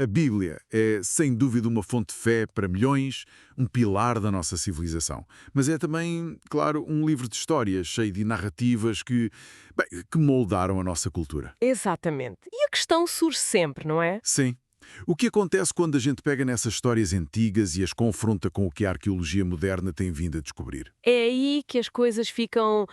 A Bíblia é, sem dúvida, uma fonte de fé para milhões, um pilar da nossa civilização. Mas é também, claro, um livro de histórias, cheio de narrativas que moldaram a nossa cultura. Exatamente. E a questão surge sempre, não é? Sim. O que acontece quando a gente pega nessas histórias antigas e as confronta com o que a arqueologia moderna tem vindo a descobrir? É aí que as coisas ficam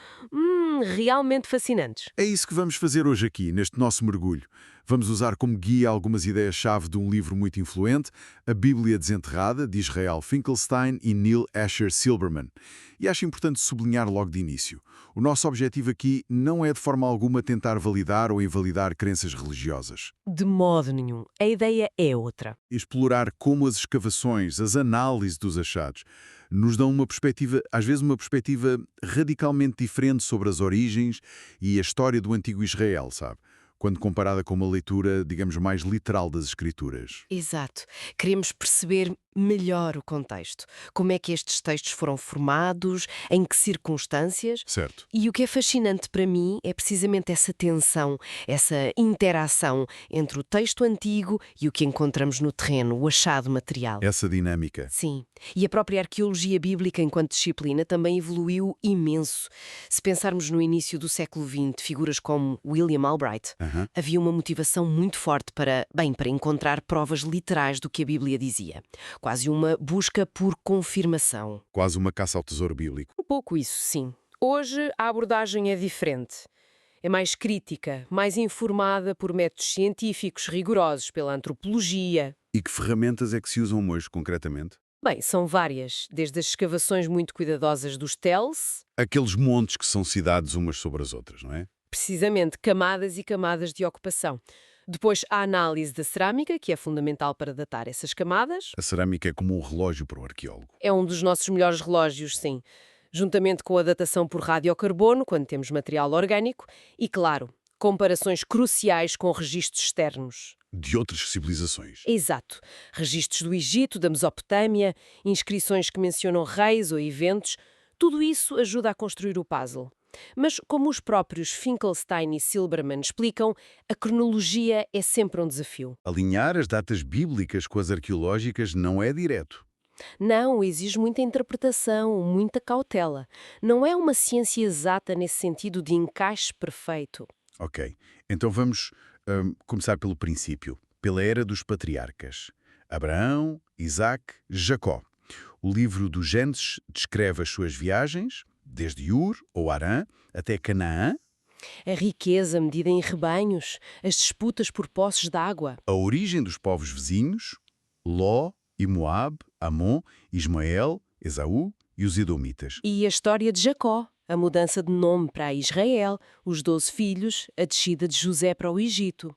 realmente fascinantes. É isso que vamos fazer hoje aqui, neste nosso mergulho. Vamos usar como guia algumas ideias-chave de um livro muito influente, A Bíblia Desenterrada, de Israel Finkelstein e Neil Asher Silberman. E acho importante sublinhar logo de início. O nosso objetivo aqui não é de forma alguma tentar validar ou invalidar crenças religiosas. De modo nenhum. A ideia é outra. Explorar como as escavações, as análises dos achados, nos dão uma perspectiva, às vezes uma perspectiva radicalmente diferente sobre as origens e a história do antigo Israel, sabe? Quando comparada com uma leitura, digamos, mais literal das Escrituras. Exato. Queremos perceber melhor o contexto. Como é que estes textos foram formados, em que circunstâncias. Certo. E o que é fascinante para mim é precisamente essa tensão, essa interação entre o texto antigo e o que encontramos no terreno, o achado material. Essa dinâmica. Sim. E a própria arqueologia bíblica enquanto disciplina também evoluiu imenso. Se pensarmos no início do século XX, figuras como William Albright, havia uma motivação muito forte para encontrar provas literais do que a Bíblia dizia. Quase uma busca por confirmação. Quase uma caça ao tesouro bíblico. Um pouco isso, sim. Hoje a abordagem é diferente. É mais crítica, mais informada por métodos científicos rigorosos, pela antropologia. E que ferramentas é que se usam hoje, concretamente? São várias, desde as escavações muito cuidadosas dos TELS, Aqueles montes que são cidades umas sobre as outras, não é? precisamente camadas e camadas de ocupação. Depois, a análise da cerâmica, que é fundamental para datar essas camadas. A cerâmica é como um relógio para o arqueólogo. É um dos nossos melhores relógios, sim. Juntamente com a datação por radiocarbono, quando temos material orgânico, e, claro, comparações cruciais com registros externos. De outras civilizações. Exato. Registros do Egito, da Mesopotâmia, inscrições que mencionam reis ou eventos, tudo isso ajuda a construir o puzzle. Mas, como os próprios Finkelstein e Silberman explicam, a cronologia é sempre um desafio. Alinhar as datas bíblicas com as arqueológicas não é direto. Não, exige muita interpretação, muita cautela. Não é uma ciência exata nesse sentido de encaixe perfeito. Ok, então vamos começar pelo princípio, pela era dos patriarcas. Abraão, Isaac, Jacó. O livro do Gênesis descreve as suas viagens, desde Ur, ou Harã, até Canaã, A riqueza medida em rebanhos, as disputas por posses de água. a origem dos povos vizinhos, Ló e Moabe, Amon, Ismael, Esaú e os Edomitas. E a história de Jacó, a mudança de nome para Israel, os 12 filhos, a descida de José para o Egito.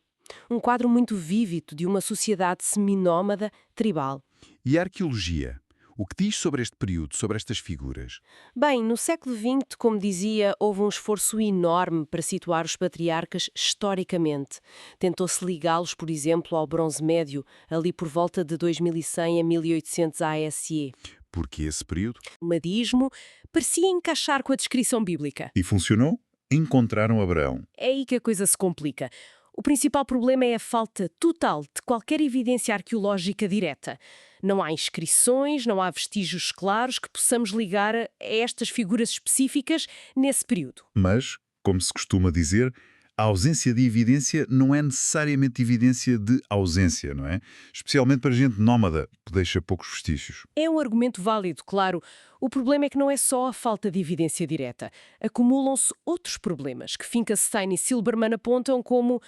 Um quadro muito vívido de uma sociedade seminómada tribal. E a arqueologia? O que diz sobre este período, sobre estas figuras? No século XX, como dizia, houve um esforço enorme para situar os patriarcas historicamente. Tentou-se ligá-los, por exemplo, ao Bronze Médio, ali por volta de 2100 a 1800 ASE. Porque esse período? O madismo parecia encaixar com a descrição bíblica. E funcionou? Encontraram Abraão. É aí que a coisa se complica. O principal problema é a falta total de qualquer evidência arqueológica direta. Não há inscrições, não há vestígios claros que possamos ligar a estas figuras específicas nesse período. Mas, como se costuma dizer, a ausência de evidência não é necessariamente evidência de ausência, não é? Especialmente para gente nómada, que deixa poucos vestígios. É um argumento válido, claro. O problema é que não é só a falta de evidência direta. Acumulam-se outros problemas que Finkelstein e Silberman apontam como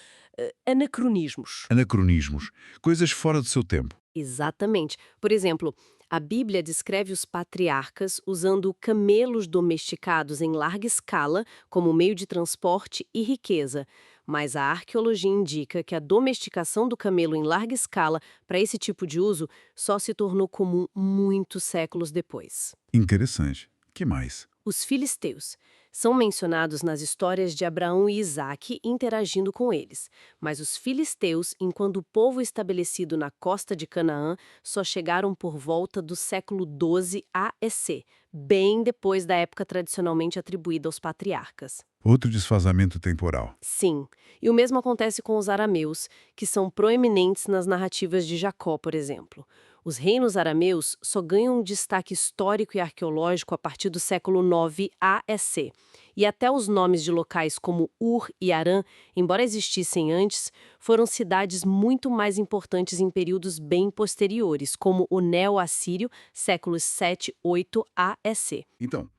anacronismos. Anacronismos, coisas fora do seu tempo. Exatamente. Por exemplo, a Bíblia descreve os patriarcas usando camelos domesticados em larga escala como meio de transporte e riqueza. Mas a arqueologia indica que a domesticação do camelo em larga escala para esse tipo de uso só se tornou comum muitos séculos depois. Interessante. Que mais? Os filisteus são mencionados nas histórias de Abraão e Isaque interagindo com eles, mas os filisteus, enquanto povo estabelecido na costa de Canaã, só chegaram por volta do século XII AEC, bem depois da época tradicionalmente atribuída aos patriarcas. Outro desfazamento temporal. Sim, e o mesmo acontece com os arameus, que são proeminentes nas narrativas de Jacó, por exemplo. Os reinos arameus só ganham um destaque histórico e arqueológico a partir do século IX AEC. E até os nomes de locais como Ur e Arã, embora existissem antes, foram cidades muito mais importantes em períodos bem posteriores, como o Neo-Assírio, séculos 7, 8 AEC. Então,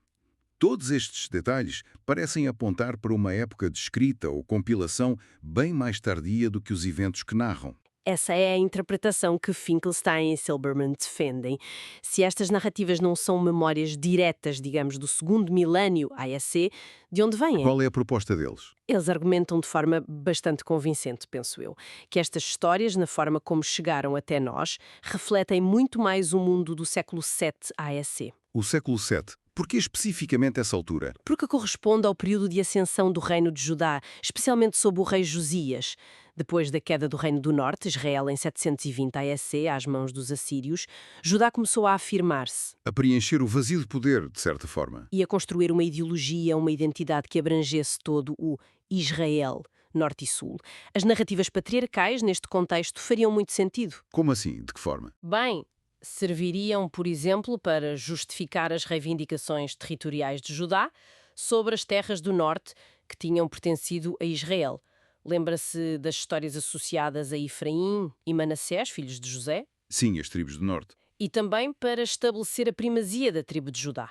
todos estes detalhes parecem apontar para uma época de escrita ou compilação bem mais tardia do que os eventos que narram. Essa é a interpretação que Finkelstein e Silberman defendem. Se estas narrativas não são memórias diretas, digamos, do segundo milênio AEC, de onde vêm? Qual é a proposta deles? Eles argumentam de forma bastante convincente, penso eu, que estas histórias, na forma como chegaram até nós, refletem muito mais o mundo do século VII AEC. O século VII. Por que especificamente essa altura? Porque corresponde ao período de ascensão do reino de Judá, especialmente sob o rei Josias. Depois da queda do Reino do Norte, Israel em 720 AEC, às mãos dos assírios, Judá começou a afirmar-se A preencher o vazio de poder, de certa forma. e a construir uma ideologia, uma identidade que abrangesse todo o Israel, Norte e Sul. As narrativas patriarcais, neste contexto, fariam muito sentido. Como assim? De que forma? Bem, serviriam, por exemplo, para justificar as reivindicações territoriais de Judá sobre as terras do norte que tinham pertencido a Israel. Lembra-se das histórias associadas a Efraim e Manassés, filhos de José? Sim, as tribos do norte. E também para estabelecer a primazia da tribo de Judá.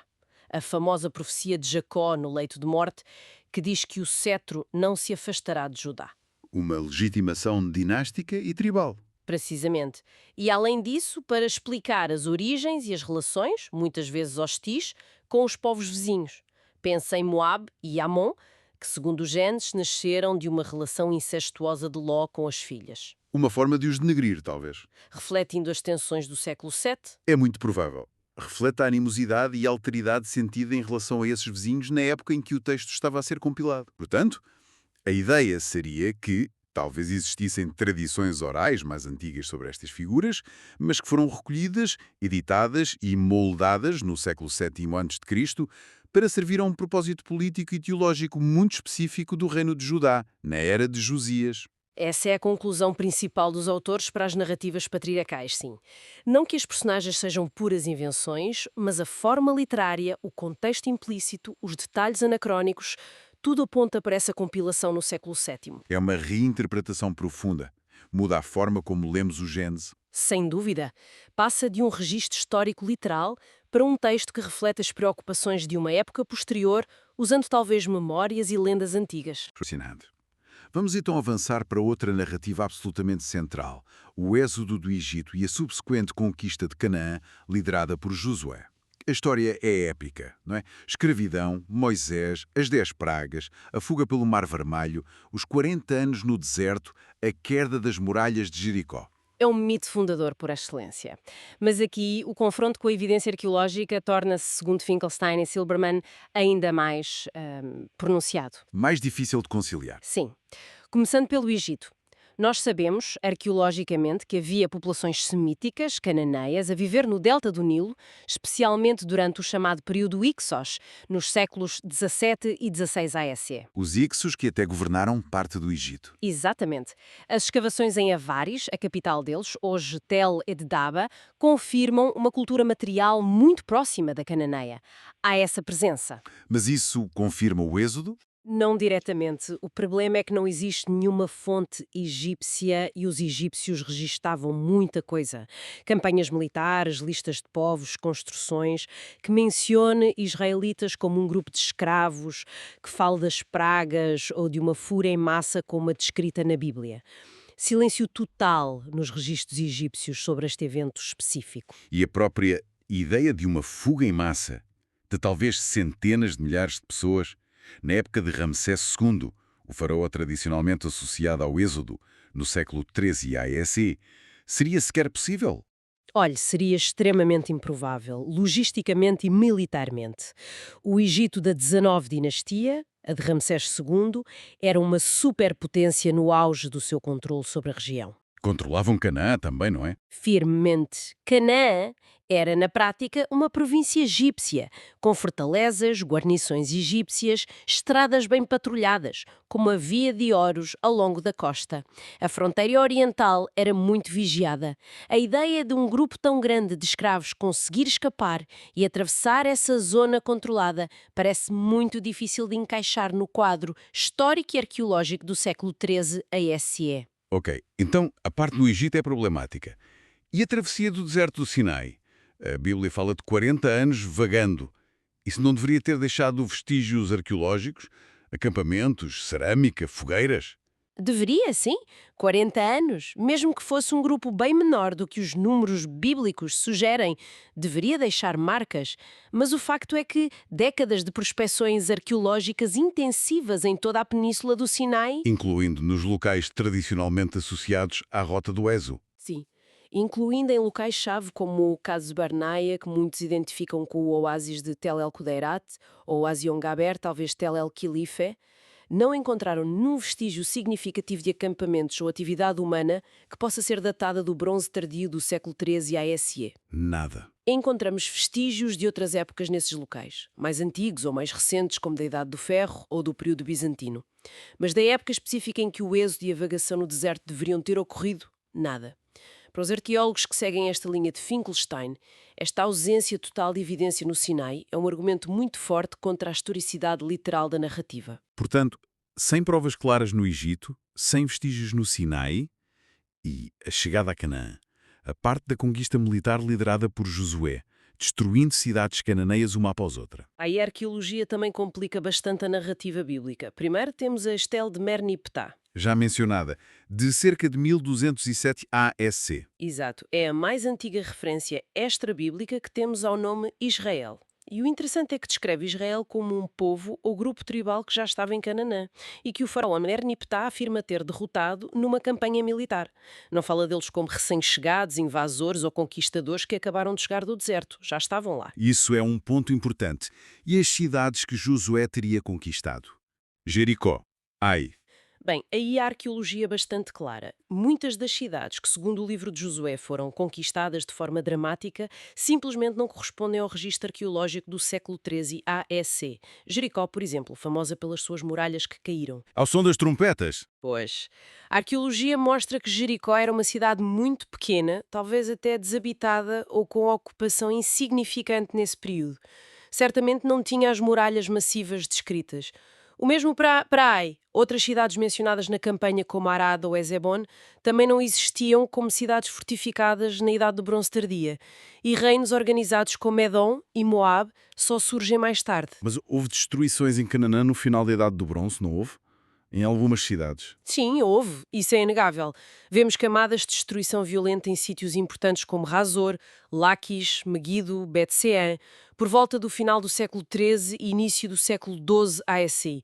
A famosa profecia de Jacó no leito de morte, que diz que o cetro não se afastará de Judá. Uma legitimação dinástica e tribal. Precisamente. E além disso, para explicar as origens e as relações, muitas vezes hostis, com os povos vizinhos. Pensa em Moabe e Amon, que, segundo o Gênesis, nasceram de uma relação incestuosa de Ló com as filhas. Uma forma de os denegrir, talvez. Refletindo as tensões do século VII, É muito provável. Reflete a animosidade e alteridade sentida em relação a esses vizinhos na época em que o texto estava a ser compilado. Portanto, a ideia seria que talvez existissem tradições orais mais antigas sobre estas figuras, mas que foram recolhidas, editadas e moldadas no século VII a.C. para servir a um propósito político e teológico muito específico do reino de Judá, na era de Josias. essa é a conclusão principal dos autores para as narrativas patriarcais, sim. Não que as personagens sejam puras invenções, mas a forma literária, o contexto implícito, os detalhes anacrónicos, tudo aponta para essa compilação no século VII. É uma reinterpretação profunda. Muda a forma como lemos o Gênesis. Sem dúvida, passa de um registro histórico literal para um texto que reflete as preocupações de uma época posterior, usando talvez memórias e lendas antigas. Fascinante. Vamos então avançar para outra narrativa absolutamente central, o êxodo do Egito e a subsequente conquista de Canaã, liderada por Josué. A história é épica, não é? Escravidão, Moisés, as 10 pragas, a fuga pelo Mar Vermelho, os 40 anos no deserto, a queda das muralhas de Jericó. É um mito fundador por excelência. Mas aqui o confronto com a evidência arqueológica torna-se, segundo Finkelstein e Silberman, ainda mais pronunciado. Mais difícil de conciliar. Sim. Começando pelo Egito. Nós sabemos, arqueologicamente, que havia populações semíticas, cananeias, a viver no delta do Nilo, especialmente durante o chamado período Ixos, nos séculos 17 e 16 AEC. Os Ixos que até governaram parte do Egito. Exatamente. As escavações em Avaris, a capital deles, hoje Tel Ed-Daba, confirmam uma cultura material muito próxima da cananeia. Há essa presença. Mas isso confirma o êxodo? Não diretamente. O problema é que não existe nenhuma fonte egípcia e os egípcios registavam muita coisa. Campanhas militares, listas de povos, construções, que mencione israelitas como um grupo de escravos, que fale das pragas ou de uma fúria em massa como a descrita na Bíblia. Silêncio total nos registros egípcios sobre este evento específico. E a própria ideia de uma fuga em massa, de talvez centenas de milhares de pessoas, na época de Ramsés II, o faraó tradicionalmente associado ao êxodo, no século XIII AEC, seria sequer possível? Olhe, seria extremamente improvável, logisticamente e militarmente. O Egito da 19 dinastia, a de Ramsés II, era uma superpotência no auge do seu controle sobre a região. Controlavam Canaã também, não é? Firmemente. Canaã era, na prática, uma província egípcia, com fortalezas, guarnições egípcias, estradas bem patrulhadas, como a Via de Horus ao longo da costa. A fronteira oriental era muito vigiada. A ideia de um grupo tão grande de escravos conseguir escapar e atravessar essa zona controlada parece muito difícil de encaixar no quadro histórico e arqueológico do século XIII ASE. Ok, então a parte do Egito é problemática. E a travessia do deserto do Sinai? A Bíblia fala de 40 anos vagando. Isso não deveria ter deixado vestígios arqueológicos? Acampamentos, cerâmica, fogueiras? Deveria, sim. 40 anos, mesmo que fosse um grupo bem menor do que os números bíblicos sugerem, deveria deixar marcas. Mas o facto é que décadas de prospecções arqueológicas intensivas em toda a península do Sinai. Incluindo nos locais tradicionalmente associados à Rota do Ezo. Sim, incluindo em locais-chave como o Caso Barneia, que muitos identificam com o oásis de Tel El Kudeirat, ou Azion Gaber, talvez Tel El Kilife, não encontraram nenhum vestígio significativo de acampamentos ou atividade humana que possa ser datada do bronze tardio do século XIII ASE. Nada. Encontramos vestígios de outras épocas nesses locais, mais antigos ou mais recentes, como da Idade do Ferro ou do período bizantino. Mas da época específica em que o êxodo e a vagação no deserto deveriam ter ocorrido, nada. Para os arqueólogos que seguem esta linha de Finkelstein, esta ausência total de evidência no Sinai é um argumento muito forte contra a historicidade literal da narrativa. Portanto, sem provas claras no Egito, sem vestígios no Sinai e a chegada a Canaã, a parte da conquista militar liderada por Josué, destruindo cidades cananeias uma após outra. Aí a arqueologia também complica bastante a narrativa bíblica. Primeiro temos a Estel de Merniptah. Já mencionada, de cerca de 1207 ASC. Exato, é a mais antiga referência extra-bíblica que temos ao nome Israel. E o interessante é que descreve Israel como um povo ou grupo tribal que já estava em Canaã e que o faraó Merniptah afirma ter derrotado numa campanha militar. Não fala deles como recém-chegados, invasores ou conquistadores que acabaram de chegar do deserto, já estavam lá. Isso é um ponto importante. E as cidades que Josué teria conquistado? Jericó, Ai, Bem, aí a arqueologia é bastante clara. Muitas das cidades que, segundo o livro de Josué, foram conquistadas de forma dramática, simplesmente não correspondem ao registro arqueológico do século XIII AEC. Jericó, por exemplo, famosa pelas suas muralhas que caíram. ao som das trompetas. Pois, a arqueologia mostra que Jericó era uma cidade muito pequena, talvez até desabitada ou com ocupação insignificante nesse período. Certamente não tinha as muralhas massivas descritas. O mesmo para Ai. Outras cidades mencionadas na campanha, como Arad ou Ezebon, também não existiam como cidades fortificadas na Idade do Bronze Tardia. E reinos organizados como Edom e Moab só surgem mais tarde. Mas houve destruições em Canaã no final da Idade do Bronze, não houve? Em algumas cidades. Sim, houve. Isso é inegável. Vemos camadas de destruição violenta em sítios importantes como Razor, Laquis, Meguido, Bet-Sean, por volta do final do século XIII e início do século XII ASI.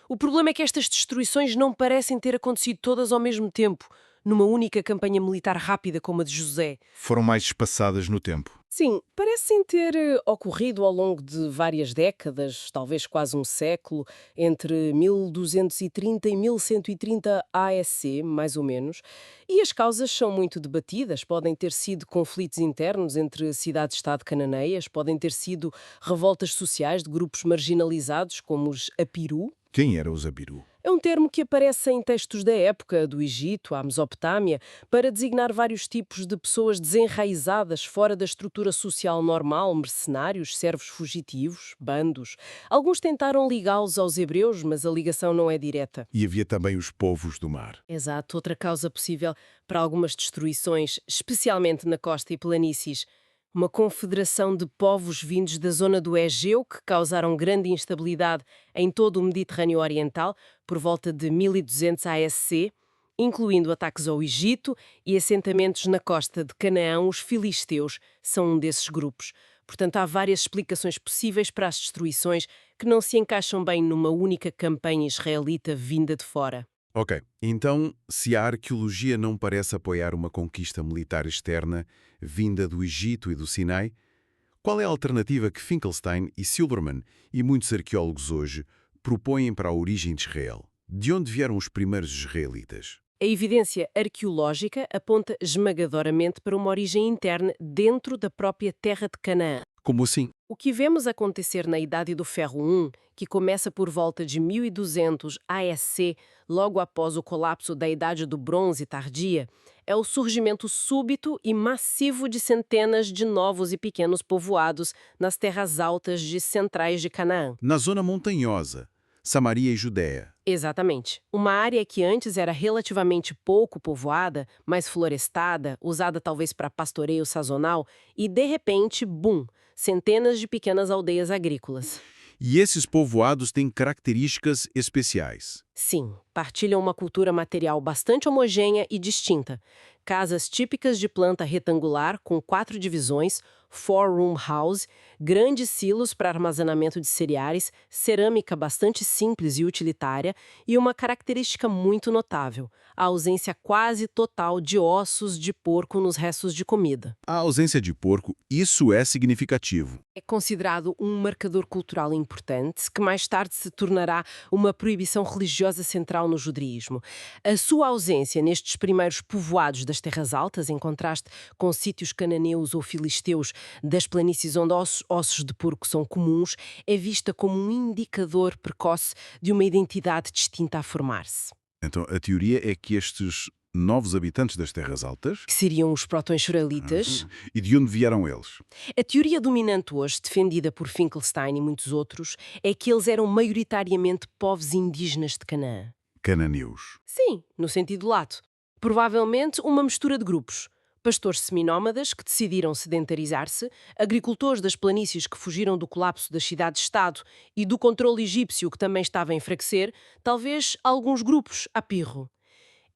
O problema é que estas destruições não parecem ter acontecido todas ao mesmo tempo, numa única campanha militar rápida como a de José. Foram mais espaçadas no tempo. Sim, parecem ter ocorrido ao longo de várias décadas, talvez quase um século, entre 1230 e 1130 ASC, mais ou menos, e as causas são muito debatidas. Podem ter sido conflitos internos entre cidades-estado cananeias, podem ter sido revoltas sociais de grupos marginalizados, como os Apiru. Quem era o Zabiru? É um termo que aparece em textos da época, do Egito à Mesopotâmia, para designar vários tipos de pessoas desenraizadas fora da estrutura social normal, mercenários, servos fugitivos, bandos. Alguns tentaram ligá-los aos hebreus, mas a ligação não é direta. E havia também os povos do mar. Exato, outra causa possível para algumas destruições, especialmente na costa e planícies. Uma confederação de povos vindos da zona do Egeu que causaram grande instabilidade em todo o Mediterrâneo Oriental por volta de 1200 ASC, incluindo ataques ao Egito e assentamentos na costa de Canaã. Os filisteus são um desses grupos. Portanto, há várias explicações possíveis para as destruições que não se encaixam bem numa única campanha israelita vinda de fora. Ok, então, se a arqueologia não parece apoiar uma conquista militar externa vinda do Egito e do Sinai, qual é a alternativa que Finkelstein e Silberman e muitos arqueólogos hoje propõem para a origem de Israel? De onde vieram os primeiros israelitas? A evidência arqueológica aponta esmagadoramente para uma origem interna dentro da própria terra de Canaã. Como assim? O que vemos acontecer na Idade do Ferro I, que começa por volta de 1200 ASC, logo após o colapso da Idade do Bronze tardia, é o surgimento súbito e massivo de centenas de novos e pequenos povoados nas terras altas centrais de Canaã. Na zona montanhosa, Samaria e Judéia. Exatamente. Uma área que antes era relativamente pouco povoada, mais florestada, usada talvez para pastoreio sazonal, e de repente, bum, centenas de pequenas aldeias agrícolas. E esses povoados têm características especiais. Sim, partilham uma cultura material bastante homogênea e distinta. Casas típicas de planta retangular com 4 divisões, four-room house, grandes silos para armazenamento de cereais, cerâmica bastante simples e utilitária e uma característica muito notável, a ausência quase total de ossos de porco nos restos de comida. A ausência de porco, isso é significativo. É considerado um marcador cultural importante, que mais tarde se tornará uma proibição religiosa central no judaísmo. A sua ausência nestes primeiros povoados das Terras Altas, em contraste com sítios cananeus ou filisteus das planícies onde ossos de porco são comuns, é vista como um indicador precoce de uma identidade distinta a formar-se. Então, a teoria é que estes novos habitantes das Terras Altas... Que seriam os proto-israelitas. E de onde vieram eles? A teoria dominante hoje, defendida por Finkelstein e muitos outros, é que eles eram maioritariamente povos indígenas de Canaã. Cananeus. Sim, no sentido lato. Provavelmente uma mistura de grupos. Pastores seminómadas que decidiram sedentarizar-se, agricultores das planícies que fugiram do colapso das cidades-estado e do controle egípcio que também estava a enfraquecer, talvez alguns grupos a pirro.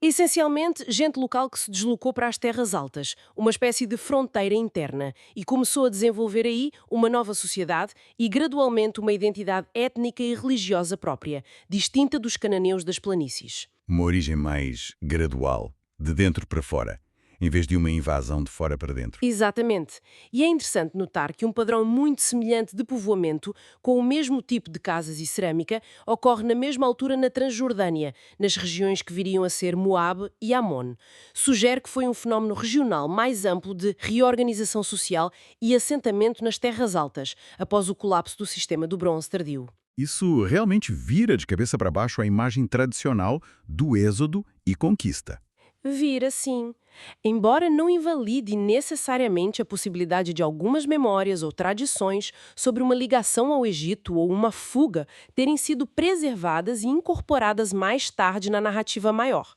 Essencialmente, gente local que se deslocou para as terras altas, uma espécie de fronteira interna, e começou a desenvolver aí uma nova sociedade e, gradualmente, uma identidade étnica e religiosa própria, distinta dos cananeus das planícies. Uma origem mais gradual, de dentro para fora, em vez de uma invasão de fora para dentro. Exatamente. E é interessante notar que um padrão muito semelhante de povoamento, com o mesmo tipo de casas e cerâmica, ocorre na mesma altura na Transjordânia, nas regiões que viriam a ser Moabe e Amon. Sugere que foi um fenómeno regional mais amplo de reorganização social e assentamento nas terras altas, após o colapso do sistema do bronze tardio. Isso realmente vira de cabeça para baixo a imagem tradicional do êxodo e conquista. Vira, sim. Embora não invalide necessariamente a possibilidade de algumas memórias ou tradições sobre uma ligação ao Egito ou uma fuga terem sido preservadas e incorporadas mais tarde na narrativa maior.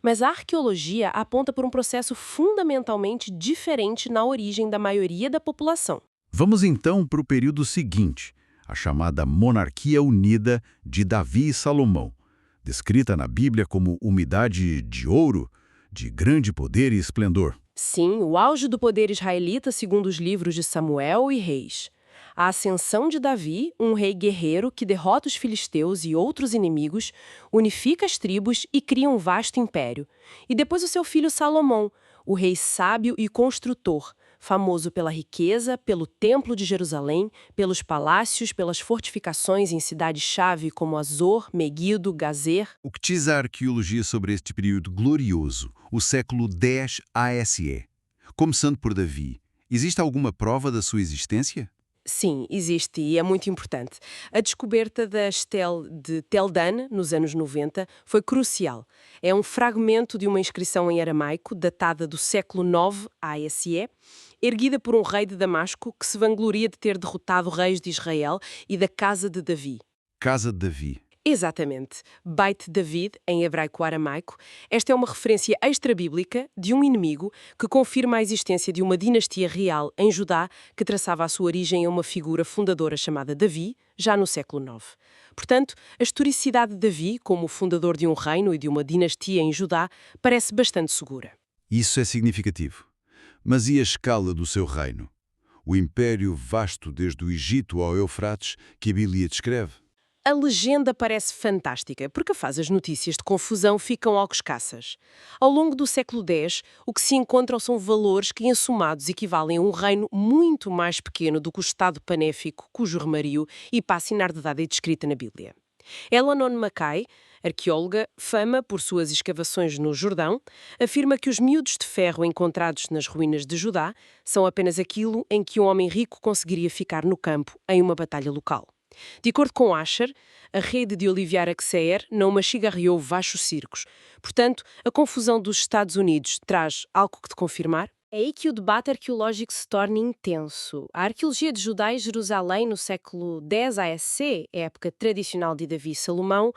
Mas a arqueologia aponta por um processo fundamentalmente diferente na origem da maioria da população. Vamos então para o período seguinte, a chamada Monarquia Unida de Davi e Salomão, descrita na Bíblia como uma idade de ouro, de grande poder e esplendor. Sim, o auge do poder israelita segundo os livros de Samuel e Reis. A ascensão de Davi, um rei guerreiro que derrota os filisteus e outros inimigos, unifica as tribos e cria um vasto império. E depois o seu filho Salomão, o rei sábio e construtor, famoso pela riqueza, pelo Templo de Jerusalém, pelos palácios, pelas fortificações em cidades-chave como Azor, Meguido, Gazer. O que diz a arqueologia sobre este período glorioso, o século X ASE? Começando por Davi, existe alguma prova da sua existência? Sim, existe e é muito importante. A descoberta da Estel de Tel Dan, nos anos 90, foi crucial. É um fragmento de uma inscrição em aramaico, datada do século IX ASE, erguida por um rei de Damasco que se vangloria de ter derrotado reis de Israel e da casa de Davi. Casa de Davi. Exatamente. Beit David, em hebraico-aramaico. Esta é uma referência extra-bíblica de um inimigo que confirma a existência de uma dinastia real em Judá que traçava a sua origem a uma figura fundadora chamada Davi, já no século IX. Portanto, a historicidade de Davi, como fundador de um reino e de uma dinastia em Judá, parece bastante segura. Isso é significativo. Mas e a escala do seu reino? O império vasto desde o Egito ao Eufrates que a Bíblia descreve? A legenda parece fantástica, porque faz as notícias de confusão ficam algo escassas. Ao longo do século X, o que se encontram são valores que, em somados, equivalem a um reino muito mais pequeno do que o Estado panéfico, cujo remário e passa inardedada e descrita na Bíblia. Elanon Mackay, arqueóloga, fama por suas escavações no Jordão, afirma que os miúdos de ferro encontrados nas ruínas de Judá são apenas aquilo em que um homem rico conseguiria ficar no campo em uma batalha local. De acordo com Asher, a rede de Olivier Axeyer não machigarreou vastos circos. Portanto, a confusão dos Estados Unidos traz algo que de confirmar? É aí que o debate arqueológico se torna intenso. A arqueologia de Judá e Jerusalém no século X ASC, época tradicional de Davi e Salomão,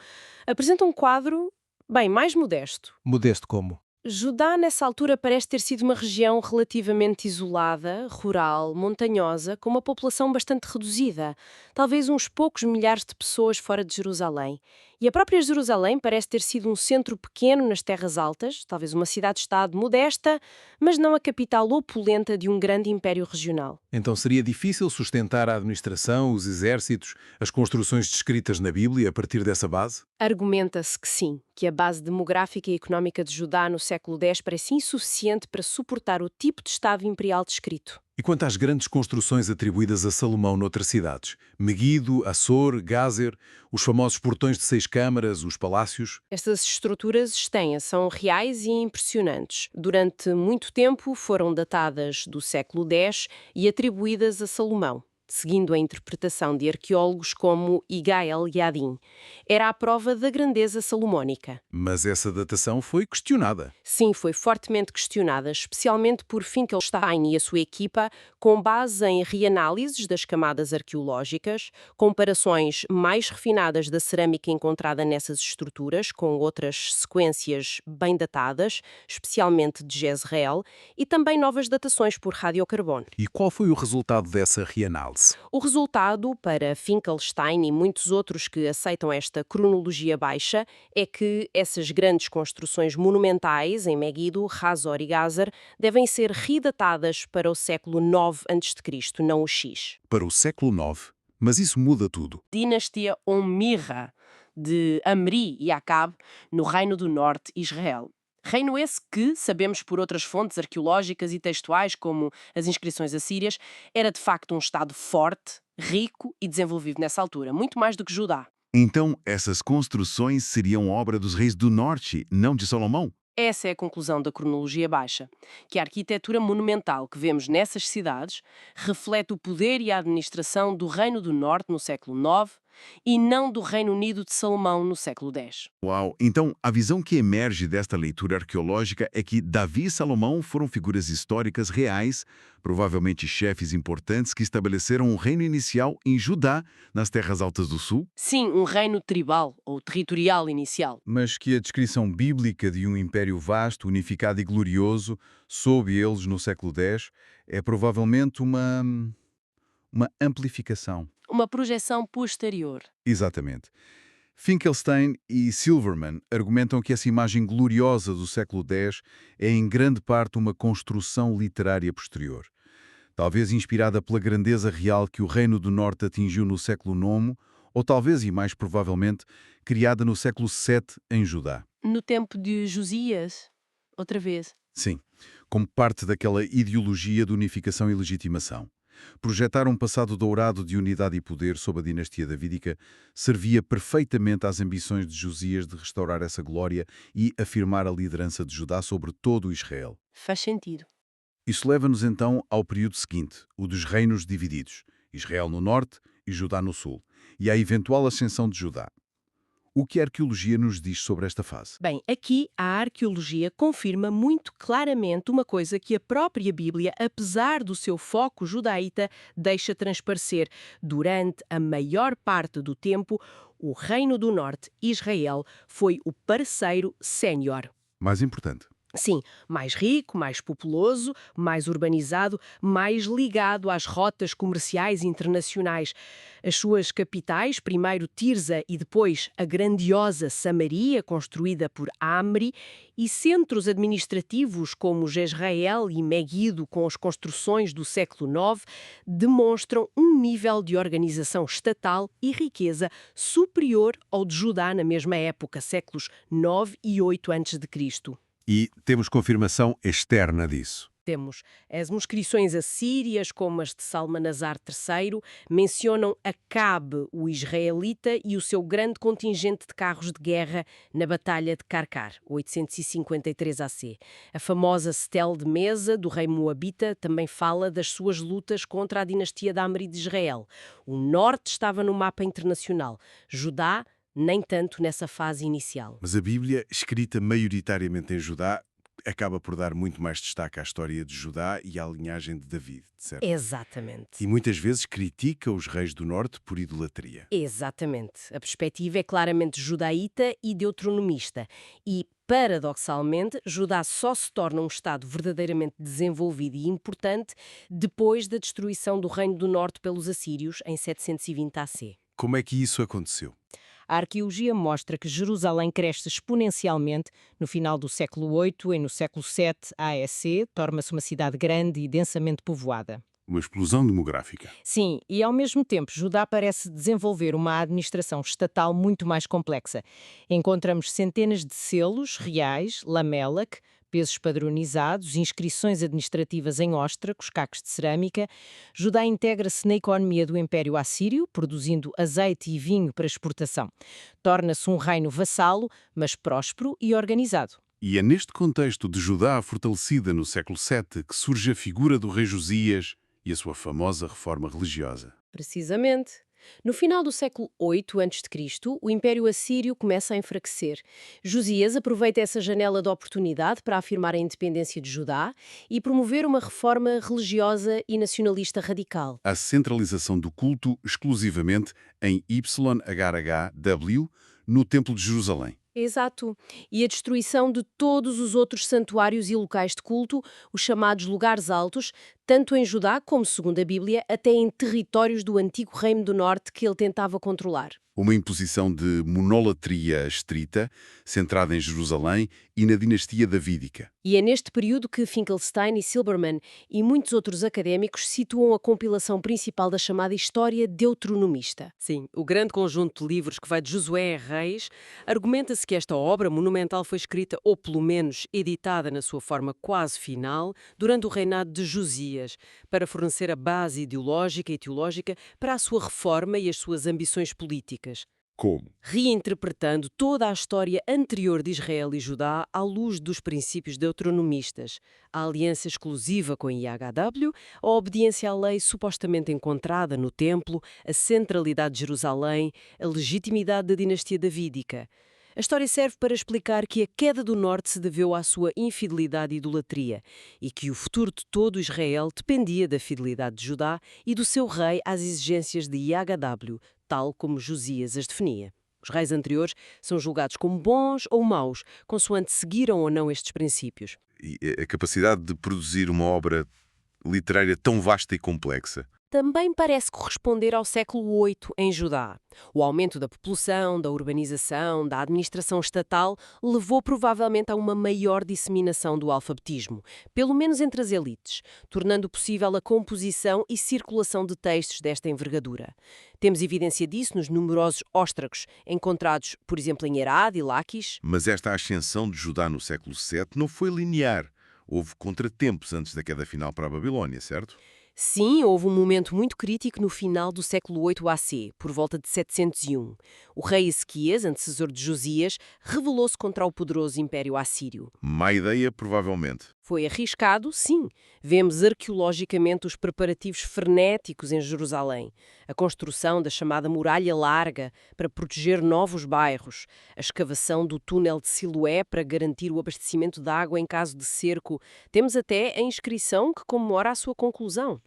apresenta um quadro, bem, mais modesto. Modesto como? Judá, nessa altura, parece ter sido uma região relativamente isolada, rural, montanhosa, com uma população bastante reduzida, talvez uns poucos milhares de pessoas fora de Jerusalém. E a própria Jerusalém parece ter sido um centro pequeno nas terras altas, talvez uma cidade-estado modesta, mas não a capital opulenta de um grande império regional. Então seria difícil sustentar a administração, os exércitos, as construções descritas na Bíblia a partir dessa base? Argumenta-se que sim, que a base demográfica e económica de Judá no século X parece insuficiente para suportar o tipo de Estado imperial descrito. E quanto às grandes construções atribuídas a Salomão noutras cidades? Meguido, Assor, Gázer, os famosos portões de 6 câmaras, os palácios? Estas estruturas extensas são reais e impressionantes. Durante muito tempo foram datadas do século X e atribuídas a Salomão, seguindo a interpretação de arqueólogos como Igael Yadin. Era a prova da grandeza salomónica. Mas essa datação foi questionada. Sim, foi fortemente questionada, especialmente por Finkelstein e a sua equipa, com base em reanálises das camadas arqueológicas, comparações mais refinadas da cerâmica encontrada nessas estruturas com outras sequências bem datadas, especialmente de Jezreel, e também novas datações por radiocarbono. E qual foi o resultado dessa reanálise? O resultado, para Finkelstein e muitos outros que aceitam esta cronologia baixa, é que essas grandes construções monumentais em Megiddo, Hazor e Gázer devem ser redatadas para o século IX a.C., não o X. Para o século IX. Mas isso muda tudo. Dinastia Ommirra, de Amri e Acabe, no Reino do Norte, Israel. Reino esse que, sabemos por outras fontes arqueológicas e textuais, como as inscrições assírias, era de facto um Estado forte, rico e desenvolvido nessa altura, muito mais do que Judá. Então, essas construções seriam obra dos reis do norte, não de Salomão? Essa é a conclusão da cronologia baixa, que a arquitetura monumental que vemos nessas cidades reflete o poder e a administração do Reino do Norte no século IX e não do Reino Unido de Salomão no século X. Uau! Então, a visão que emerge desta leitura arqueológica é que Davi e Salomão foram figuras históricas reais, provavelmente chefes importantes que estabeleceram um reino inicial em Judá, nas terras altas do sul? Sim, um reino tribal ou territorial inicial. Mas que a descrição bíblica de um império vasto, unificado e glorioso, sob eles no século X, é provavelmente uma amplificação. Uma projeção posterior. Exatamente. Finkelstein e Silverman argumentam que essa imagem gloriosa do século X é em grande parte uma construção literária posterior. Talvez inspirada pela grandeza real que o Reino do Norte atingiu no século IX, ou talvez, e mais provavelmente, criada no século VII em Judá. No tempo de Josias, outra vez. Sim, como parte daquela ideologia de unificação e legitimação. Projetar um passado dourado de unidade e poder sob a dinastia davídica servia perfeitamente às ambições de Josias de restaurar essa glória e afirmar a liderança de Judá sobre todo o Israel. Faz sentido. Isso leva-nos então ao período seguinte, o dos reinos divididos, Israel no norte e Judá no sul, e à eventual ascensão de Judá. O que a arqueologia nos diz sobre esta fase? Bem, aqui a arqueologia confirma muito claramente uma coisa que a própria Bíblia, apesar do seu foco judaíta, deixa transparecer. Durante a maior parte do tempo, o Reino do Norte, Israel, foi o parceiro sénior. Mais importante. Sim, mais rico, mais populoso, mais urbanizado, mais ligado às rotas comerciais internacionais. As suas capitais, primeiro Tirza e depois a grandiosa Samaria, construída por Amri, e centros administrativos como Jezreel e Megiddo, com as construções do século IX, demonstram um nível de organização estatal e riqueza superior ao de Judá na mesma época, séculos IX e VIII a.C. E temos confirmação externa disso. temos as inscrições assírias, como as de Salmanasar III, mencionam Acabe, o israelita, e o seu grande contingente de carros de guerra na Batalha de Karkar, 853 AC. A famosa Stele de Mesa, do rei Moabita, também fala das suas lutas contra a dinastia da Amri de Israel. O norte estava no mapa internacional, Judá nem tanto nessa fase inicial. Mas a Bíblia, escrita maioritariamente em Judá, acaba por dar muito mais destaque à história de Judá e à linhagem de David, certo? Exatamente. E muitas vezes critica os reis do norte por idolatria. Exatamente. A perspectiva é claramente judaíta e deuteronomista. E, paradoxalmente, Judá só se torna um Estado verdadeiramente desenvolvido e importante depois da destruição do Reino do Norte pelos assírios em 720 AC. Como é que isso aconteceu? A arqueologia mostra que Jerusalém cresce exponencialmente no final do século VIII e no século VII AEC, torna-se uma cidade grande e densamente povoada. Uma explosão demográfica. Sim, e ao mesmo tempo Judá parece desenvolver uma administração estatal muito mais complexa. Encontramos centenas de selos reais, lamelac, pesos padronizados, inscrições administrativas em óstracos, cacos de cerâmica. Judá integra-se na economia do Império Assírio, produzindo azeite e vinho para exportação. Torna-se um reino vassalo, mas próspero e organizado. E é neste contexto de Judá fortalecida no século VII que surge a figura do rei Josias e a sua famosa reforma religiosa. Precisamente. No final do século VIII a.C., o Império Assírio começa a enfraquecer. Josias aproveita essa janela de oportunidade para afirmar a independência de Judá e promover uma reforma religiosa e nacionalista radical. A centralização do culto exclusivamente em YHWH no Templo de Jerusalém. Exato. E a destruição de todos os outros santuários e locais de culto, os chamados lugares altos, tanto em Judá como, segundo a Bíblia, até em territórios do antigo Reino do Norte que ele tentava controlar. Uma imposição de monolatria estrita, centrada em Jerusalém e na dinastia davídica. E é neste período que Finkelstein e Silberman e muitos outros académicos situam a compilação principal da chamada História Deuteronomista. Sim, o grande conjunto de livros que vai de Josué a Reis, argumenta-se que esta obra monumental foi escrita, ou pelo menos editada na sua forma quase final, durante o reinado de Josias, para fornecer a base ideológica e teológica para a sua reforma e as suas ambições políticas. Como? Reinterpretando toda a história anterior de Israel e Judá à luz dos princípios deuteronomistas, a aliança exclusiva com IHW, a obediência à lei supostamente encontrada no templo, a centralidade de Jerusalém, a legitimidade da dinastia davídica. A história serve para explicar que a queda do norte se deveu à sua infidelidade e idolatria e que o futuro de todo Israel dependia da fidelidade de Judá e do seu rei às exigências de IHW, tal como Josias as definia. Os reis anteriores são julgados como bons ou maus, consoante seguiram ou não estes princípios. E a capacidade de produzir uma obra literária tão vasta e complexa. Também parece corresponder ao século VIII em Judá. O aumento da população, da urbanização, da administração estatal levou provavelmente a uma maior disseminação do alfabetismo, pelo menos entre as elites, tornando possível a composição e circulação de textos desta envergadura. Temos evidência disso nos numerosos óstracos encontrados, por exemplo, em Herad e Laquis. Mas esta ascensão de Judá no século VII não foi linear. Houve contratempos antes da queda final para a Babilónia, certo? Sim, houve um momento muito crítico no final do século VIII AC, por volta de 701. O rei Ezequias, antecessor de Josias, rebelou-se contra o poderoso Império Assírio. Má ideia, provavelmente. Foi arriscado, sim. Vemos arqueologicamente os preparativos frenéticos em Jerusalém, a construção da chamada Muralha Larga para proteger novos bairros, a escavação do túnel de Siloé para garantir o abastecimento de água em caso de cerco. Temos até a inscrição que comemora a sua conclusão.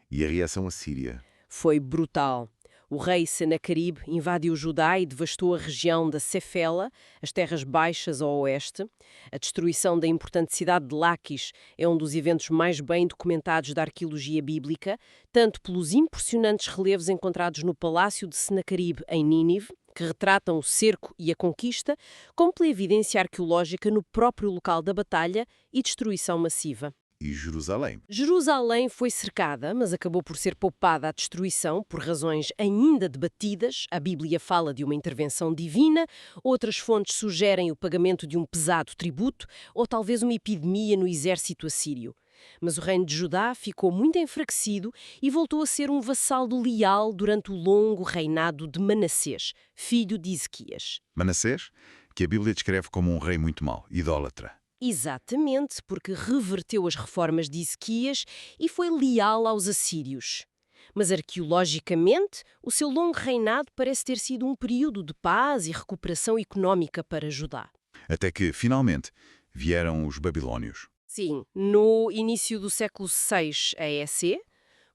E a reação assíria? Foi brutal. O rei Senaqueribe invadiu Judá e devastou a região da Cefela, as terras baixas ao oeste. A destruição da importante cidade de Laquis é um dos eventos mais bem documentados da arqueologia bíblica, tanto pelos impressionantes relevos encontrados no palácio de Senaqueribe em Nínive, que retratam o cerco e a conquista, como pela evidência arqueológica no próprio local da batalha e destruição massiva. E Jerusalém? Jerusalém foi cercada, mas acabou por ser poupada à destruição por razões ainda debatidas. A Bíblia fala de uma intervenção divina, outras fontes sugerem o pagamento de um pesado tributo ou talvez uma epidemia no exército assírio. Mas o reino de Judá ficou muito enfraquecido e voltou a ser um vassalo leal durante o longo reinado de Manassés, filho de Ezequias. Manassés, que a Bíblia descreve como um rei muito mau, idólatra. Exatamente, porque reverteu as reformas de Ezequias e foi leal aos assírios. Mas arqueologicamente, o seu longo reinado parece ter sido um período de paz e recuperação económica para Judá. Até que, finalmente, vieram os babilônios. Sim, no início do século VI AEC,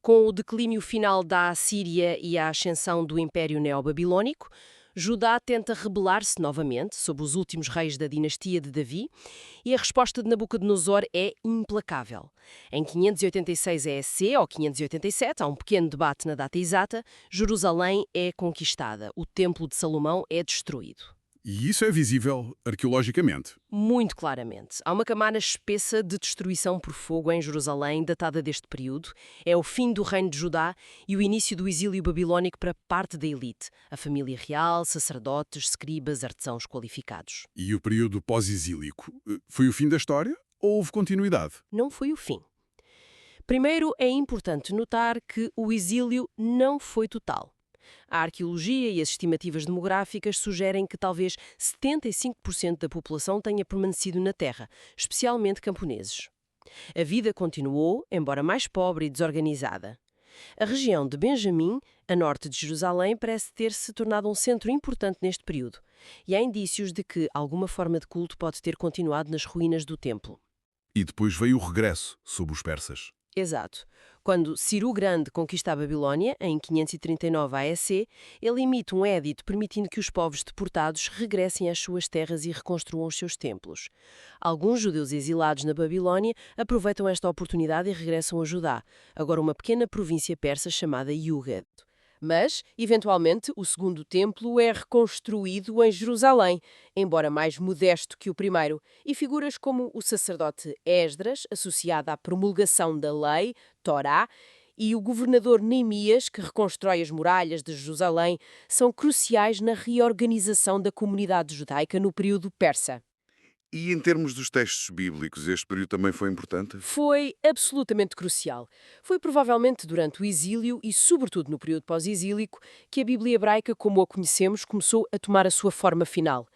com o declínio final da Assíria e a ascensão do Império Neobabilônico, Judá tenta rebelar-se novamente sob os últimos reis da dinastia de Davi e a resposta de Nabucodonosor é implacável. Em 586 EC ou 587, há um pequeno debate na data exata, Jerusalém é conquistada, o Templo de Salomão é destruído. E isso é visível arqueologicamente. Muito claramente. Há uma camada espessa de destruição por fogo em Jerusalém, datada deste período. É o fim do reino de Judá e o início do exílio babilônico para parte da elite, a família real, sacerdotes, escribas, artesãos qualificados. E o período pós-exílico foi o fim da história ou houve continuidade? Não foi o fim. Primeiro, é importante notar que o exílio não foi total. A arqueologia e as estimativas demográficas sugerem que talvez 75% da população tenha permanecido na terra, especialmente camponeses. A vida continuou, embora mais pobre e desorganizada. A região de Benjamim, a norte de Jerusalém, parece ter se tornado um centro importante neste período, e há indícios de que alguma forma de culto pode ter continuado nas ruínas do templo. E depois veio o regresso sob os persas. Exato. Quando Ciro o Grande conquista a Babilónia, em 539 AEC, ele emite um édito permitindo que os povos deportados regressem às suas terras e reconstruam os seus templos. Alguns judeus exilados na Babilónia aproveitam esta oportunidade e regressam a Judá, agora uma pequena província persa chamada Iugued. Mas, eventualmente, o segundo templo é reconstruído em Jerusalém, embora mais modesto que o primeiro, e figuras como o sacerdote Esdras, associado à promulgação da lei, Torá, e o governador Neemias, que reconstrói as muralhas de Jerusalém, são cruciais na reorganização da comunidade judaica no período persa. E em termos dos textos bíblicos, este período também foi importante? Foi absolutamente crucial. Foi provavelmente durante o exílio e, sobretudo, no período pós-exílico, que a Bíblia hebraica, como a conhecemos, começou a tomar a sua forma final.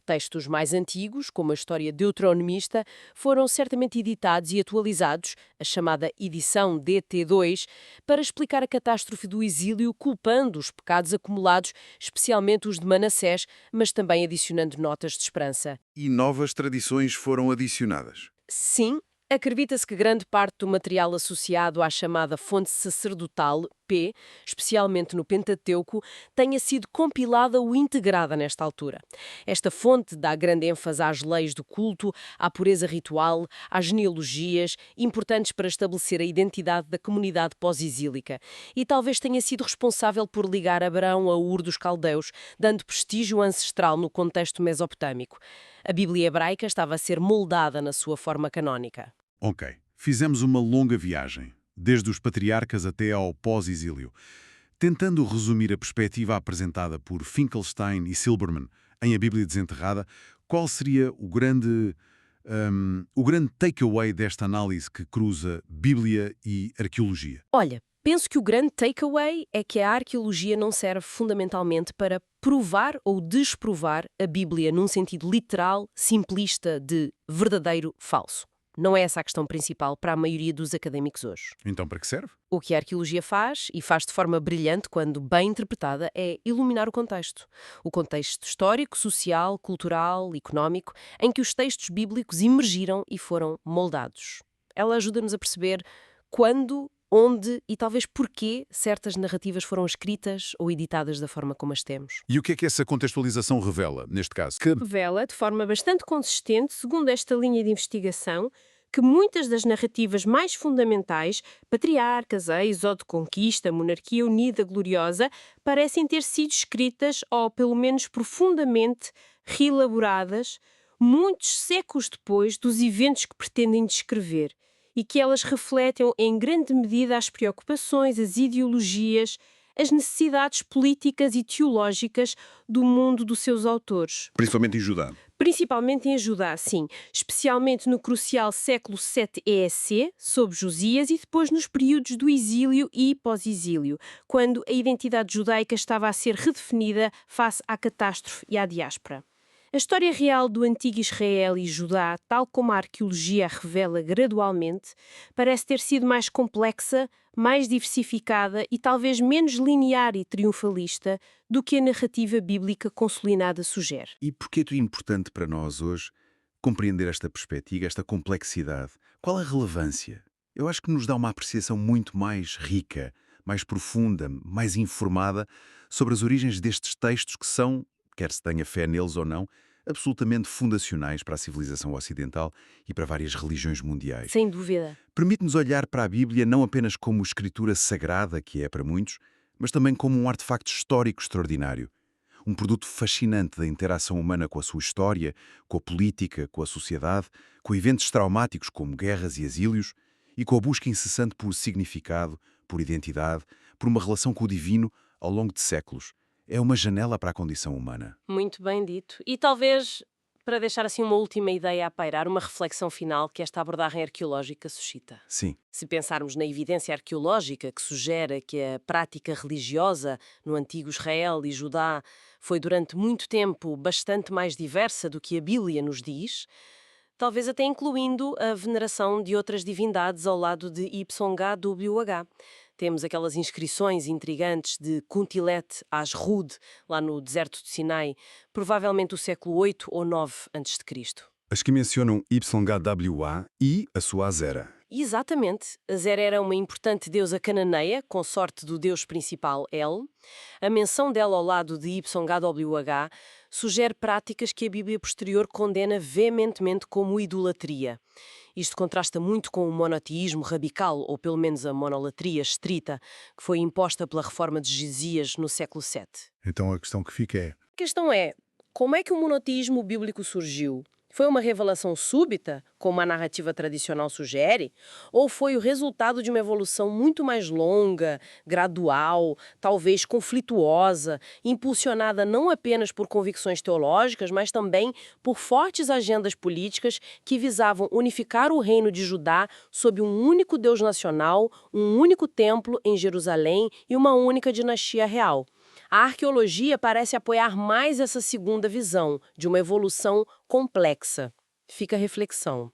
Textos mais antigos, como a história deuteronomista, foram certamente editados e atualizados, a chamada edição DT2, para explicar a catástrofe do exílio, culpando os pecados acumulados, especialmente os de Manassés, mas também adicionando notas de esperança. E novas tradições foram adicionadas. Sim, acredita-se que grande parte do material associado à chamada fonte sacerdotal, P, especialmente no Pentateuco, tenha sido compilada ou integrada nesta altura. Esta fonte dá grande ênfase às leis do culto, à pureza ritual, às genealogias, importantes para estabelecer a identidade da comunidade pós-exílica, e talvez tenha sido responsável por ligar Abraão a Ur dos Caldeus, dando prestígio ancestral no contexto mesopotâmico. A Bíblia hebraica estava a ser moldada na sua forma canónica. Ok, fizemos uma longa viagem, desde os patriarcas até ao pós-exílio. Tentando resumir a perspectiva apresentada por Finkelstein e Silberman em A Bíblia Desenterrada, qual seria o grande takeaway desta análise que cruza Bíblia e arqueologia? Olha, penso que o grande takeaway é que a arqueologia não serve fundamentalmente para provar ou desprovar a Bíblia num sentido literal, simplista de verdadeiro-falso. Não é essa a questão principal para a maioria dos académicos hoje. Então, para que serve? O que a arqueologia faz, e faz de forma brilhante quando bem interpretada, é iluminar o contexto. O contexto histórico, social, cultural, económico, em que os textos bíblicos emergiram e foram moldados. Ela ajuda-nos a perceber quando, onde e talvez porquê certas narrativas foram escritas ou editadas da forma como as temos. E o que é que essa contextualização revela, neste caso? Revela, de forma bastante consistente, segundo esta linha de investigação, que muitas das narrativas mais fundamentais, patriarcas, êxodo, conquista, monarquia unida, gloriosa, parecem ter sido escritas, ou pelo menos profundamente reelaboradas, muitos séculos depois dos eventos que pretendem descrever, e que elas refletem em grande medida as preocupações, as ideologias, as necessidades políticas e teológicas do mundo dos seus autores. Principalmente em Judá. Principalmente em Judá, sim, especialmente no crucial século 7 EEC, sob Josias, e depois nos períodos do exílio e pós-exílio, quando a identidade judaica estava a ser redefinida face à catástrofe e à diáspora. A história real do antigo Israel e Judá, tal como a arqueologia a revela gradualmente, parece ter sido mais complexa, mais diversificada e talvez menos linear e triunfalista do que a narrativa bíblica consolidada sugere. E por que é importante para nós hoje compreender esta perspectiva, esta complexidade? Qual a relevância? Eu acho que nos dá uma apreciação muito mais rica, mais profunda, mais informada sobre as origens destes textos que são, quer se tenha fé neles ou não, absolutamente fundacionais para a civilização ocidental e para várias religiões mundiais. Sem dúvida. Permite-nos olhar para a Bíblia não apenas como escritura sagrada, que é para muitos, mas também como um artefacto histórico extraordinário. Um produto fascinante da interação humana com a sua história, com a política, com a sociedade, com eventos traumáticos como guerras e exílios, e com a busca incessante por significado, por identidade, por uma relação com o divino ao longo de séculos. É uma janela para a condição humana. Muito bem dito. E talvez, para deixar assim uma última ideia a pairar, uma reflexão final que esta abordagem arqueológica suscita. Sim. Se pensarmos na evidência arqueológica que sugere que a prática religiosa no antigo Israel e Judá foi durante muito tempo bastante mais diversa do que a Bíblia nos diz, talvez até incluindo a veneração de outras divindades ao lado de YHWH. Temos aquelas inscrições intrigantes de Kuntilet Ashrud, lá no deserto de Sinai, provavelmente do século 8 ou 9 a.C. As que mencionam YHWH e a sua Azera. Exatamente. Azera era uma importante deusa cananeia, consorte do deus principal El. A menção dela ao lado de YHWH sugere práticas que a Bíblia posterior condena veementemente como idolatria. Isto contrasta muito com o monoteísmo radical, ou pelo menos a monolatria estrita, que foi imposta pela reforma de Gesias no século VII. Então a questão que fica é: A questão é, como é que o monoteísmo bíblico surgiu? Foi uma revelação súbita, como a narrativa tradicional sugere? Ou foi o resultado de uma evolução muito mais longa, gradual, talvez conflituosa, impulsionada não apenas por convicções teológicas, mas também por fortes agendas políticas que visavam unificar o reino de Judá sob um único Deus nacional, um único templo em Jerusalém e uma única dinastia real? A arqueologia parece apoiar mais essa segunda visão, de uma evolução complexa. Fica a reflexão.